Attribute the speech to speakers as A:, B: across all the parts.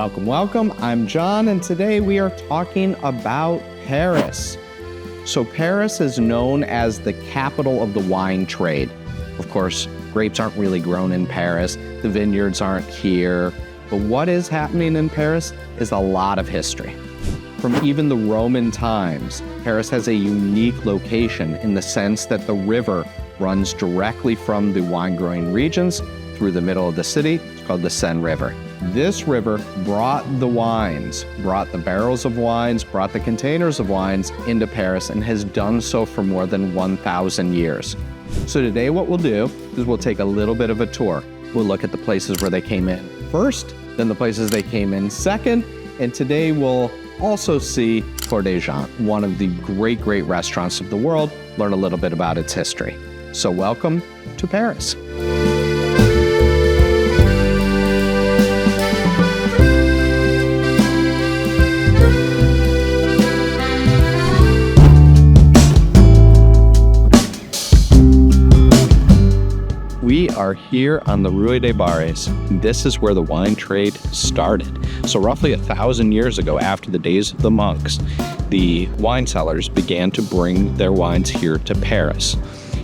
A: Welcome, welcome. I'm John, and today we are talking about Paris. So Paris is known as the capital of the wine trade. Of course, grapes aren't really grown in Paris. The vineyards aren't here. But what is happening in Paris is a lot of history. From even the Roman times, Paris has a unique location in the sense that the river runs directly from the wine-growing regions through the middle of the city. It's called the Seine River. This river brought the wines, brought the barrels of wines, brought the containers of wines into Paris, and has done so for more than 1,000 years. So today what we'll do is we'll take a little bit of a tour. We'll look at the places where they came in first, then the places they came in second, and today we'll also see Cour des Gens, one of the great restaurants of the world, learn a little bit about its history. So welcome to Paris. We are here on the Rue des Barricades. This is where the wine trade started. So roughly 1,000 years ago, after the days of the monks, the wine cellars began to bring their wines here to Paris.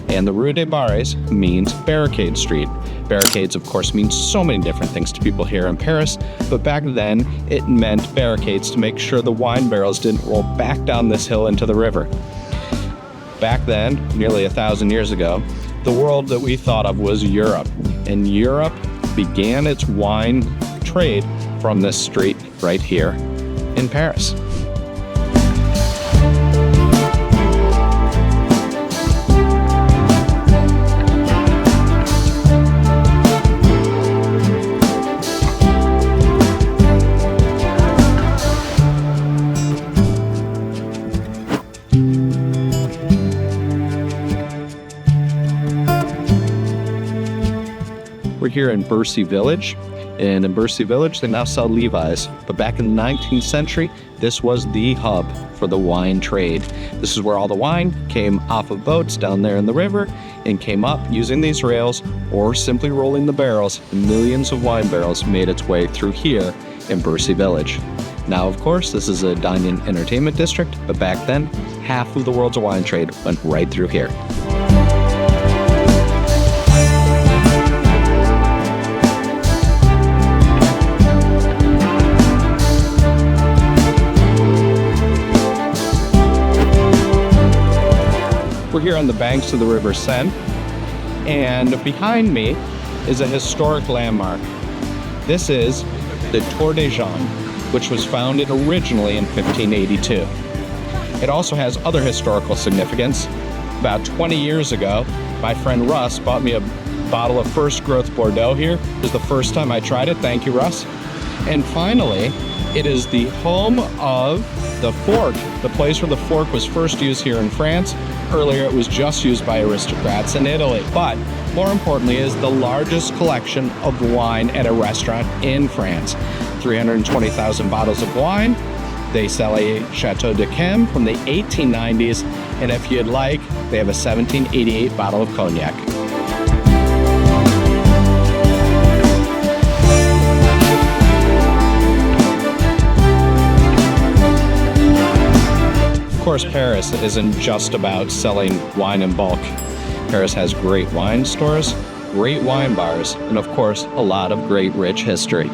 A: And the Rue des Barricades means Barricade Street. Barricades, of course, means so many different things to people here in Paris, but back then it meant barricades to make sure the wine barrels didn't roll back down this hill into the river. Back then, nearly 1,000 years ago, the world that we thought of was Europe, and Europe began its wine trade from this street right here in Paris. We're here in Bercy Village, and in Bercy Village they now sell Levi's. But back in the 19th century, this was the hub for the wine trade. This is where all the wine came off of boats down there in the river and came up using these rails or simply rolling the barrels. Millions of wine barrels made its way through here in Bercy Village. Now, of course, this is a dining entertainment district, but back then, half of the world's wine trade went right through here. We're here on the banks of the River Seine, and behind me is a historic landmark. This is the Cour des Gens, which was founded originally in 1582. It also has other historical significance. About 20 years ago, my friend Russ bought me a bottle of first growth Bordeaux here. It was the first time I tried it. Thank you, Russ. And finally, it is the home of the fork, the place where the fork was first used here in France. Earlier, it was just used by aristocrats in Italy. But more importantly, is the largest collection of wine at a restaurant in France. 320,000 bottles of wine. They sell a Chateau de Cam from the 1890s. And if you'd like, they have a 1788 bottle of cognac. Of course, Paris isn't just about selling wine in bulk. Paris has great wine stores, great wine bars, and of course, a lot of great rich history.